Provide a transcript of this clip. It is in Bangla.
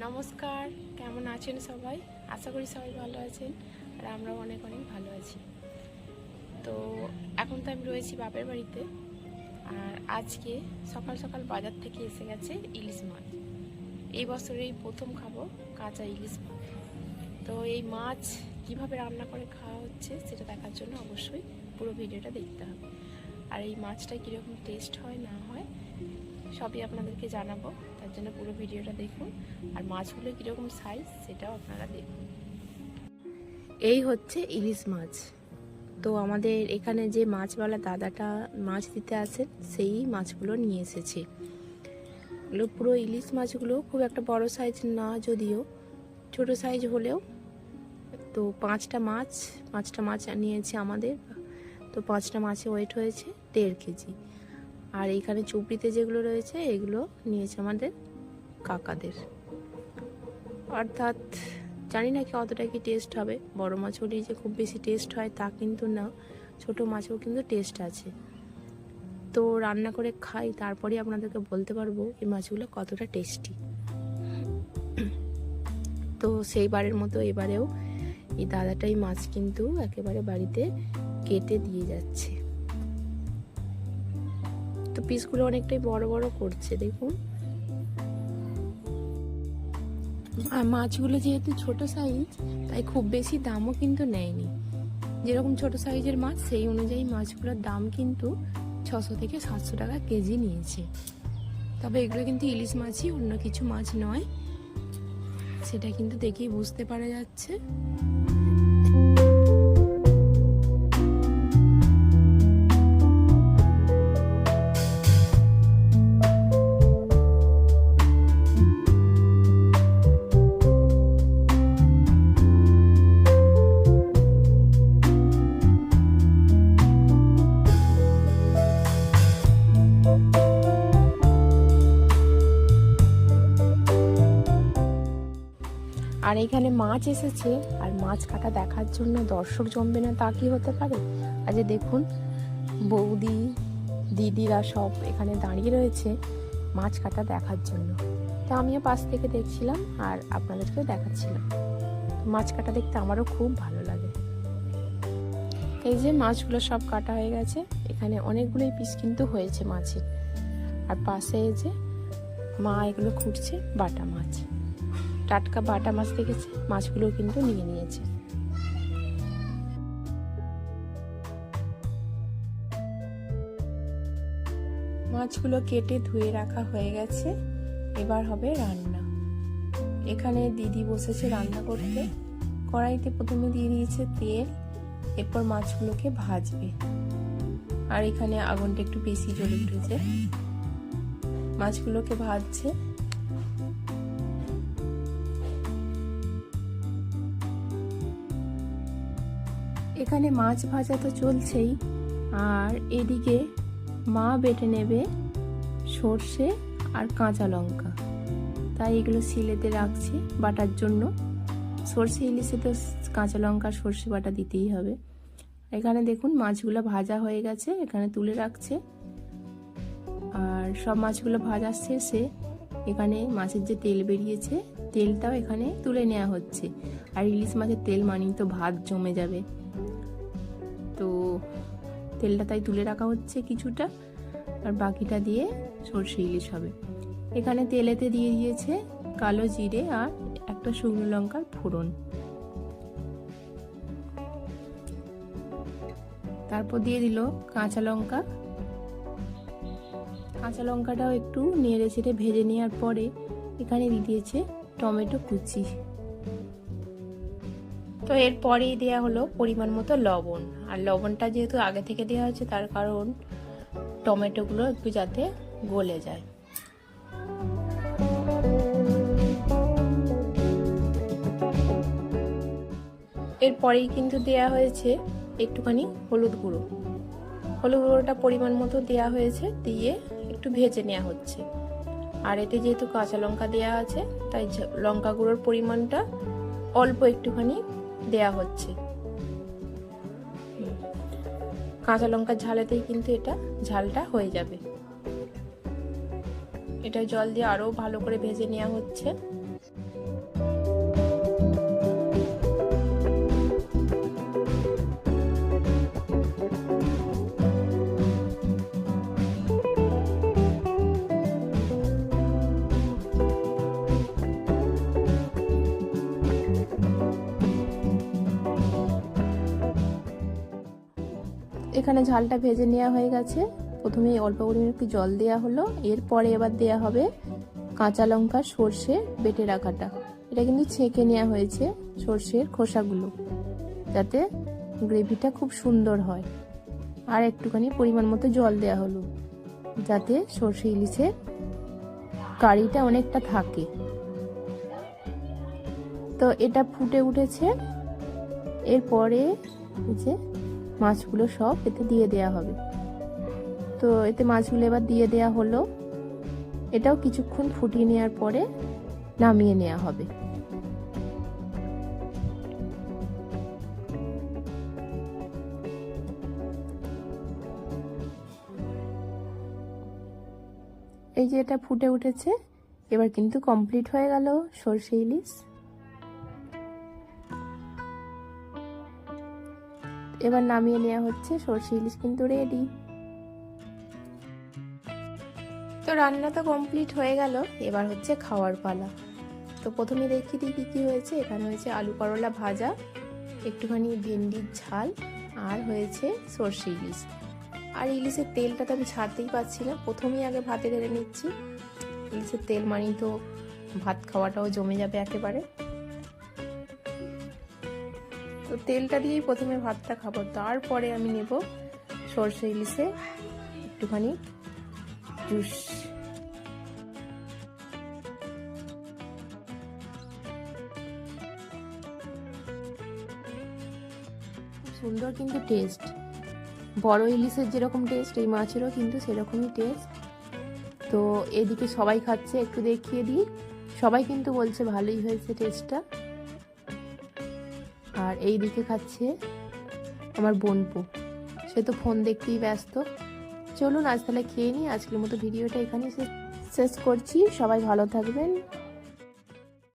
নমস্কার, কেমন আছেন সবাই? আশা করি সবাই ভালো আছেন আর আমরাও অনেক অনেক ভালো আছি। তো এখন তো আমি রয়েছি বাপের বাড়িতে। আর আজকে সকাল সকাল বাজার থেকে এসে গেছে ইলিশ মাছ। এই বছরেই প্রথম খাবো কাঁচা ইলিশ মাছ। তো এই মাছ কিভাবে রান্না করে খাওয়া হচ্ছে সেটা দেখার জন্য অবশ্যই পুরো ভিডিওটা দেখতে হবে। আর এই মাছটা কীরকম টেস্ট হয় না হয় সবই আপনাদেরকে জানাবো, তার জন্য পুরো ভিডিওটা দেখুন। আর মাছগুলো কীরকম সাইজ সেটাও আপনারা দেখুন। এই হচ্ছে ইলিশ মাছ। তো আমাদের এখানে যে মাছওয়ালা দাদাটা মাছ দিতে আসেন সেই মাছগুলো নিয়ে এসেছে। এগুলো পুরো ইলিশ মাছগুলো খুব একটা বড় সাইজ না, যদিও ছোট সাইজ হলেও। তো পাঁচটা মাছ নিয়েছে আমাদের। তো পাঁচটা মাছে ওয়েট হয়েছে 1.5 কেজি। আর এইখানে চুপড়িতে যেগুলো রয়েছে এগুলো নিয়েছে আমাদের কাকাদের। অর্থাৎ জানি না কি অতটা কি টেস্ট হবে। বড় মাছ হলেই যে খুব বেশি টেস্ট হয় তা কিন্তু না, ছোট মাছেও কিন্তু টেস্ট আছে। তো রান্না করে খাই, তারপরে আপনাদেরকে বলতে পারবো এই মাছগুলো কতটা টেস্টি। তো সেইবারের মতো এবারেও এই দাদাটাই মাছ কিন্তু একেবারে বাড়িতে কেটে দিয়ে যাচ্ছে। তো পিসগুলো অনেকটাই বড় বড় করছে, দেখুন। আর মাছগুলো যেহেতু ছোট সাইজ তাই খুব বেশি দামও কিন্তু নেয়নি। যেরকম ছোট সাইজের মাছ সেই অনুযায়ী মাছগুলোর দাম কিন্তু 600 থেকে 700 টাকা কেজি নিয়েছে। তবে এগুলো কিন্তু ইলিশ মাছই, অন্য কিছু মাছ নয়, সেটা কিন্তু দেখেই বুঝতে পারা যাচ্ছে। আর এখানে মাছ এসেছে, আর মাছ কাটা দেখার জন্য দর্শক জমবে না তা কি হতে পারে? আজ দেখুন বৌদি দিদিরা সব এখানে দাঁড়িয়ে রয়েছে মাছ কাটা দেখার জন্য। তো আমিও পাশ থেকে দেখছিলাম আর আপনাদেরকেও দেখাচ্ছিলাম। মাছ কাটা দেখতে আমারও খুব ভালো লাগে। এই যে মাছগুলো সব কাটা হয়ে গেছে, এখানে অনেকগুলোই পিস কিন্তু হয়েছে মাছের। আর পাশে এই যে মা এগুলো খুঁড়ছে বাটা মাছ, টাটকা বাটা মাছ দেখেছে, মাছগুলো কিন্তু নিয়ে নিয়েছে। মাছগুলো কেটে ধুয়ে রাখা হয়ে গেছে, এবার হবে রান্না। এখানে দিদি বসেছে রান্না করতে। কড়াইতে প্রথমে দিয়ে দিয়েছে তেল, এরপর মাছগুলোকে ভাজবে। আর এখানে আগুনটা একটু বেশি জ্বলে উঠেছে, মাছগুলোকে ভাজছে। এখানে মাছ ভাজা তো চলছেই, আর এদিকে মা বেটে নেবে সর্ষে আর কাঁচা লঙ্কা। তাই এগুলো শিলেতে রাখছি বাটার জন্য। সর্ষে ইলিশে তো কাঁচা লঙ্কা সর্ষে বাটা দিতেই হবে। এখানে দেখুন মাছগুলো ভাজা হয়ে গেছে, এখানে তুলে রাখছে। আর সব মাছগুলো ভাজা শেষে এখানে মাছের যে তেল বেরিয়েছে তেলটাও এখানে তুলে নেওয়া হচ্ছে। আর ইলিশ মাছের তেল মানেই তো ভাত জমে যাবে, তো তেলটা তাই তুলে রাখা হচ্ছে কিছুটা, আর বাকিটা দিয়ে সর্ষে ইলিশ হবে। এখানে তেলেতে দিয়ে দিয়েছে কালো জিরে আর একটা শুকনো লঙ্কার ফোড়ন। তারপর দিয়ে দিল কাঁচা লঙ্কা। কাঁচা লঙ্কাটাও একটু নেড়ে চেড়ে ভেজে নেওয়ার পরে এখানে দিয়ে দিয়েছে টমেটো কুচি। তো এরপরেই দেওয়া হলো পরিমাণ মতো লবণ। আর লবণটা যেহেতু আগে থেকে দেওয়া হচ্ছে তার কারণ টমেটোগুলো একটু যাতে গলে যায়। এরপরেই কিন্তু দেয়া হয়েছে একটুখানি হলুদ গুঁড়ো। হলুদ গুঁড়োটা পরিমাণ মতো দেওয়া হয়েছে, দিয়ে একটু ভেজে নেওয়া হচ্ছে। আর এতে যেহেতু কাঁচা লঙ্কা দেওয়া আছে তাই লঙ্কা গুঁড়োর পরিমাণটা অল্প একটুখানি দেয়া হচ্ছে। কাঁচা লঙ্কার ঝালেতেই কিন্তু এটা ঝালটা হয়ে যাবে। এটা জল দিয়ে আরো ভালো করে ভেজে নেওয়া হচ্ছে। এখানে ঝালটা ভেজে নেওয়া হয়ে গেছে। প্রথমে অল্প পরিমাণে একটু জল দেওয়া হলো, এরপরে এবার দেওয়া হবে কাঁচা লঙ্কা সর্ষে বেটে রাখাটা। এটা কিন্তু ছেঁকে নেওয়া হয়েছে সর্ষের খোসাগুলো, যাতে গ্রেভিটা খুব সুন্দর হয়। আর একটুখানি পরিমাণ মতো জল দেওয়া হলো, যাতে সর্ষে ইলিশে কারিটা অনেকটা থাকে। তো এটা ফুটে উঠেছে, এরপরে যে মাছগুলো সব এতে দিয়ে দেয়া হবে। তো এতে মাছগুলো এবার দিয়ে দেয়া হলো। এটাও কিছুক্ষণ ফুটিয়ে নেওয়ার পরে নামিয়ে নেওয়া হবে। এই যে এটা ফুটে উঠেছে, এবার কিন্তু কমপ্লিট হয়ে গেল সর্ষে ইলিশ। এবার নামিয়ে নেওয়া হচ্ছে, সর্ষে ইলিশ কিন্তু রেডি। তো রান্না তো কমপ্লিট হয়ে গেল, এবার হচ্ছে খাওয়ার পালা। তো প্রথমে দেখিয়ে দিই কী কী হয়েছে। এখানে হয়েছে আলু করলা ভাজা, একটুখানি ভেন্ডির ঝাল, আর হয়েছে সর্ষে ইলিশ। আর ইলিশের তেলটা তো আমি ছাড়তেই পারছি না, প্রথমেই আগে ভাতে ঢেলে নিচ্ছি। ইলিশের তেল মানেই তো ভাত খাওয়াটাও জমে যাবে একেবারে। তো তেলটা দিয়েই প্রথমে ভাতটা খাবো, তারপরে আমি নেব সর্ষে ইলিশে একটুখানি জুস। সুন্দর কিন্তু টেস্ট, বড় ইলিশের যেরকম টেস্ট এই মাছেরও কিন্তু সেরকমই টেস্ট। তো এদিকে সবাই খাচ্ছে, একটু দেখিয়ে দিই। সবাই কিন্তু বলছে ভালোই হয়েছে টেস্টটা। আর এই দিকে খাচ্ছে আমার বোনপো, সে তো ফোন দেখতেই ব্যস্ত। চলুন আজ তাহলে খেয়ে নিই। আজকের মতো ভিডিওটা এখানেই শেষ করছি। সবাই ভালো থাকবেন।